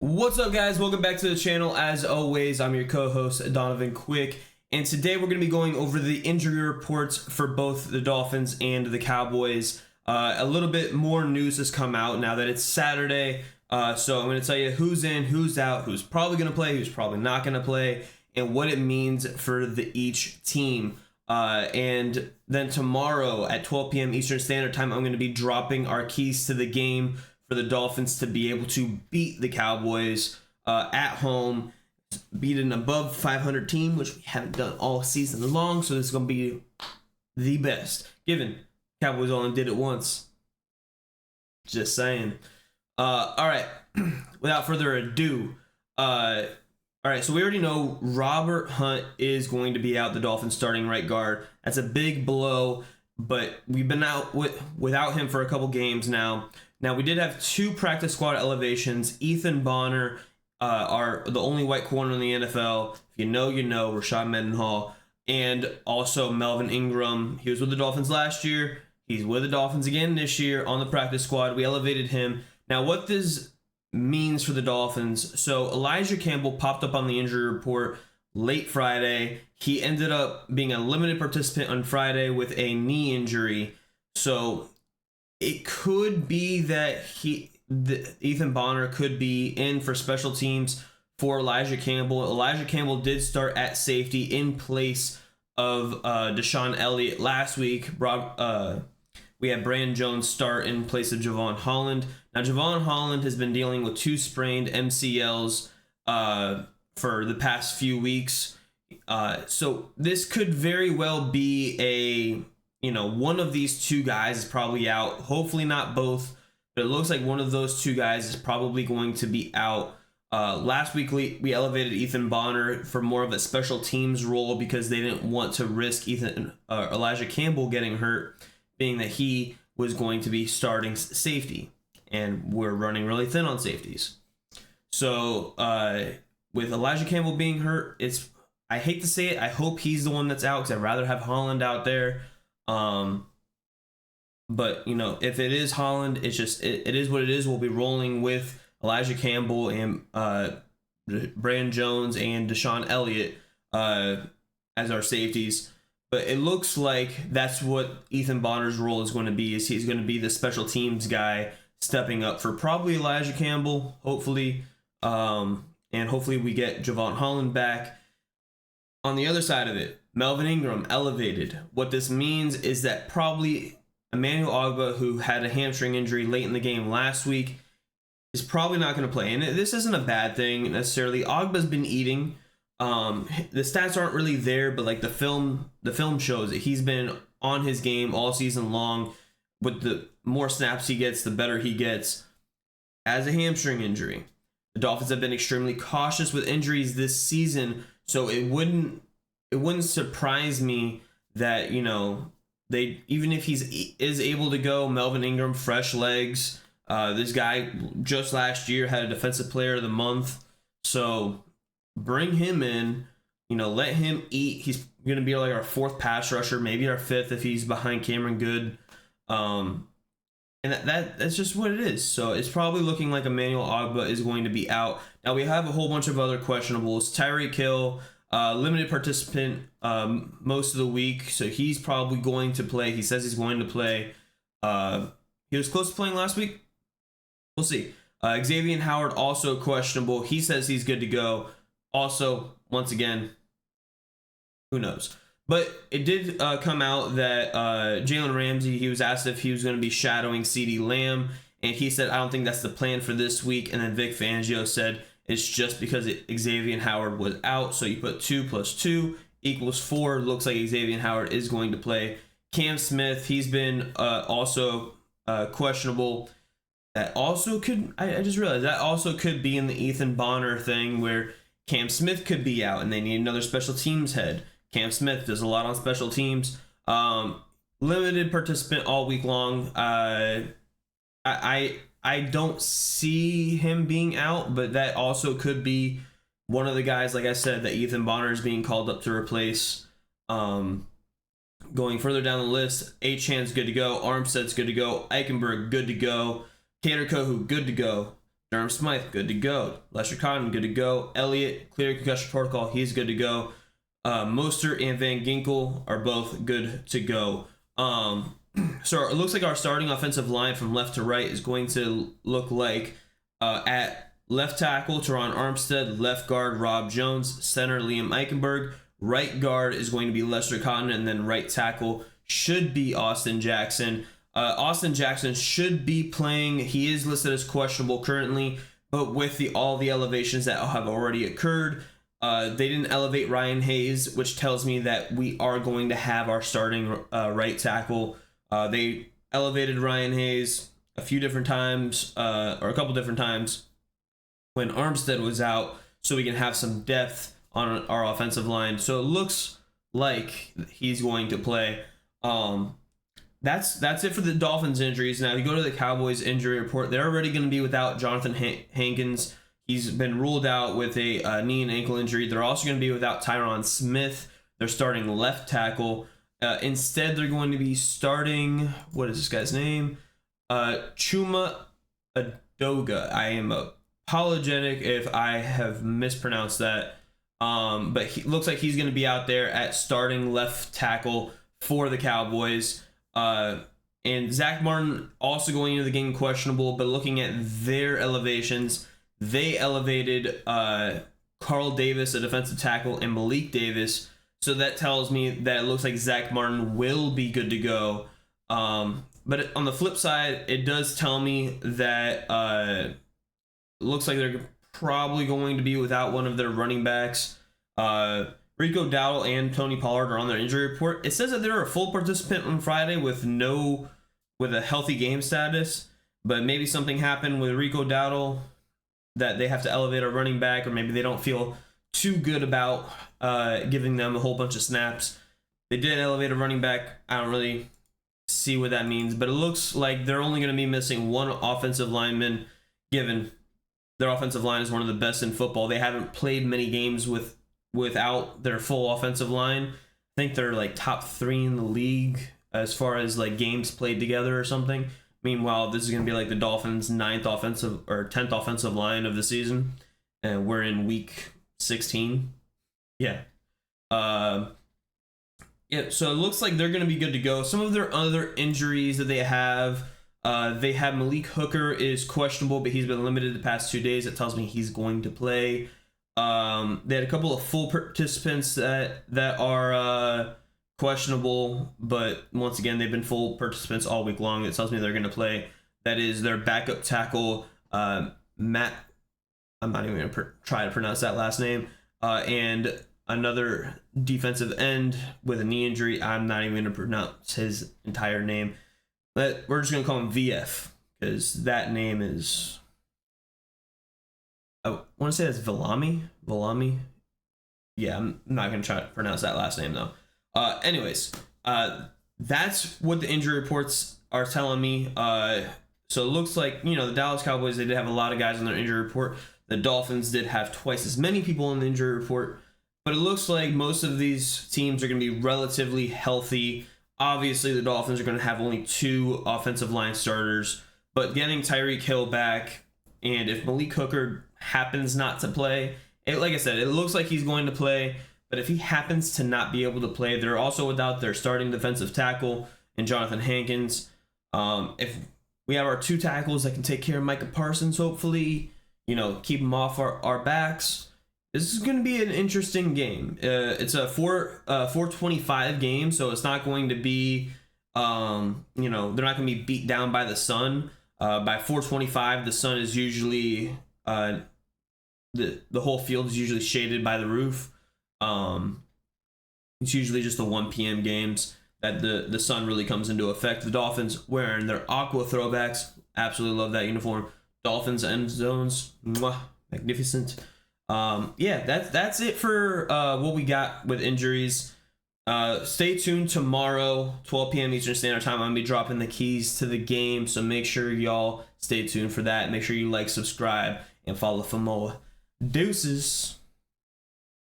What's up, guys? Welcome back to the channel. As always, I'm your co-host Donovan Quick, and today we're going to be going over the injury reports for both the Dolphins and the Cowboys. A little bit more news has come out now that it's Saturday, so I'm going to tell you who's in, who's out, who's probably going to play, who's probably not going to play, and what it means for each team. And then tomorrow at 12 p.m. Eastern Standard Time, I'm going to be dropping our keys to the game for the Dolphins to be able to beat the Cowboys at home, beat an above 500 team, which we haven't done all season long. So this is going to be the best, given Cowboys only did it once. Just saying. All right, without further ado, all right, so we already know Robert Hunt is going to be out, the Dolphins starting right guard. That's a big blow, but we've been out without him for a couple games now. Now, we did have two practice squad elevations. Ethan Bonner, are the only white corner in the NFL. If you know, you know, Rashad Mendenhall. And also Melvin Ingram. He was with the Dolphins last year. He's with the Dolphins again this year on the practice squad. We elevated him. Now, what this means for the Dolphins, so Elijah Campbell popped up on the injury report late Friday. He ended up being a limited participant on Friday with a knee injury. So it could be that Ethan Bonner could be in for special teams for Elijah Campbell. Elijah Campbell did start at safety in place of Deshaun Elliott last week. We had Brandon Jones start in place of Javon Holland. Now, Javon Holland has been dealing with two sprained MCLs for the past few weeks. So this could very well be one of these two guys is probably out. Hopefully not both, but it looks like one of those two guys is probably going to be out. Last week, we elevated Ethan Bonner for more of a special teams role because they didn't want to risk Elijah Campbell getting hurt, being that he was going to be starting safety, and we're running really thin on safeties. So with Elijah Campbell being hurt, I hate to say it, I hope he's the one that's out because I'd rather have Holland out there. But if it is Holland, it's just it is what it is. We'll be rolling with Elijah Campbell and Brandon Jones and Deshaun Elliott as our safeties. But it looks like that's what Ethan Bonner's role is going to be. Is he's going to be the special teams guy, stepping up for probably Elijah Campbell, hopefully, and hopefully we get Javon Holland back. On the other side of it, Melvin Ingram elevated. What this means is that probably Emmanuel Ogbah, who had a hamstring injury late in the game last week, is probably not going to play. And this isn't a bad thing necessarily. Ogbah's been eating. The stats aren't really there, but like the film shows it. He's been on his game all season long. With the more snaps he gets, the better he gets. As a hamstring injury, the Dolphins have been extremely cautious with injuries this season, so it wouldn't surprise me that they, even if is able to go, Melvin Ingram, fresh legs. This guy just last year had a Defensive Player of the Month, so bring him in. Let him eat. He's going to be like our fourth pass rusher, maybe our fifth if he's behind Cameron Good. And that's just what it is. So it's probably looking like Emmanuel Ogbah is going to be out. Now we have a whole bunch of other questionables. Tyreek Hill, limited participant most of the week, so he's probably going to play. He says he's going to play. He was close to playing last week. We'll see. Xavier Howard also questionable. He says he's good to go. Also, once again, who knows? But it did come out that Jalen Ramsey, he was asked if he was going to be shadowing CeeDee Lamb, and he said, I don't think that's the plan for this week. And then Vic Fangio said it's just because Xavier Howard was out. So you put 2 + 2 = 4. Looks like Xavier Howard is going to play. Cam Smith, he's been also questionable. That also could, I just realized, that also could be in the Ethan Bonner thing where Cam Smith could be out and they need another special teams head. Cam Smith does a lot on special teams. Limited participant all week long. I don't see him being out, but that also could be one of the guys, like I said, that Ethan Bonner is being called up to replace. Going further down the list, Achan's good to go. Armstead's good to go. Eichenberg good to go. Tanner Kohu good to go. Durham Smythe, good to go. Lester Cotton, good to go. Elliott, clear concussion protocol, he's good to go. Mostert and Van Ginkel are both good to go. So it looks like our starting offensive line from left to right is going to look like at left tackle, Teron Armstead, left guard, Rob Jones, center, Liam Eichenberg, right guard is going to be Lester Cotton, and then right tackle should be Austin Jackson. Austin Jackson should be playing. He is listed as questionable currently, but with all the elevations that have already occurred, they didn't elevate Ryan Hayes, which tells me that we are going to have our starting right tackle. They elevated Ryan Hayes a few different times, or a couple different times when Armstead was out, so we can have some depth on our offensive line. So it looks like he's going to play. That's it for the Dolphins injuries. Now, if you go to the Cowboys injury report, they're already going to be without Jonathan Hankins. He's been ruled out with a knee and ankle injury. They're also going to be without Tyron Smith. They're starting left tackle. Instead, they're going to be starting, what is this guy's name? Chuma Adoga. I am apologetic if I have mispronounced that. But he looks like he's going to be out there at starting left tackle for the Cowboys. And Zach Martin also going into the game questionable, but looking at their elevations, they elevated Carl Davis, a defensive tackle, and Malik Davis. So that tells me that it looks like Zach Martin will be good to go. But on the flip side, it does tell me that it looks like they're probably going to be without one of their running backs. Rico Dowdle and Tony Pollard are on their injury report. It says that they're a full participant on Friday with a healthy game status, but maybe something happened with Rico Dowdle that they have to elevate a running back, or maybe they don't feel too good about giving them a whole bunch of snaps. They did elevate a running back. I don't really see what that means, but it looks like they're only going to be missing one offensive lineman, given their offensive line is one of the best in football. They haven't played many games without their full offensive line. I think they're like top 3 in the league as far as like games played together or something. Meanwhile, this is going to be like the Dolphins' 9th offensive or 10th offensive line of the season, and we're in week 16. Yeah. So it looks like they're going to be good to go. Some of their other injuries that they have Malik Hooker is questionable, but he's been limited the past 2 days. It tells me he's going to play. They had a couple of full participants that are questionable, but once again, they've been full participants all week long. It tells me they're going to play. That is their backup tackle, Matt. I'm not even going to try to pronounce that last name. And another defensive end with a knee injury. I'm not even going to pronounce his entire name. But we're just going to call him VF, because that name is... I want to say that's Villami. Yeah, I'm not going to try to pronounce that last name, though. Anyways, that's what the injury reports are telling me. So it looks like, the Dallas Cowboys, they did have a lot of guys on their injury report. The Dolphins did have twice as many people on the injury report. But it looks like most of these teams are going to be relatively healthy. Obviously, the Dolphins are going to have only 2 offensive line starters. But getting Tyreek Hill back, and if Malik Hooker happens not to play, like I said, it looks like he's going to play. But if he happens to not be able to play, they're also without their starting defensive tackle and Jonathan Hankins. If we have our 2 tackles that can take care of Micah Parsons, hopefully, keep him off our backs, this is going to be an interesting game. It's a 425 game, so it's not going to be, they're not going to be beat down by the sun. By 425, the sun is usually, the whole field is usually shaded by the roof. It's usually just the 1 p.m. games that the sun really comes into effect. The Dolphins wearing their aqua throwbacks. Absolutely love that uniform. Dolphins end zones. Mwah, magnificent. That's it for what we got with injuries. Stay tuned tomorrow, 12 p.m. Eastern Standard Time. I'm going to be dropping the keys to the game, so make sure y'all stay tuned for that. Make sure you like, subscribe, and follow for more. Deuces.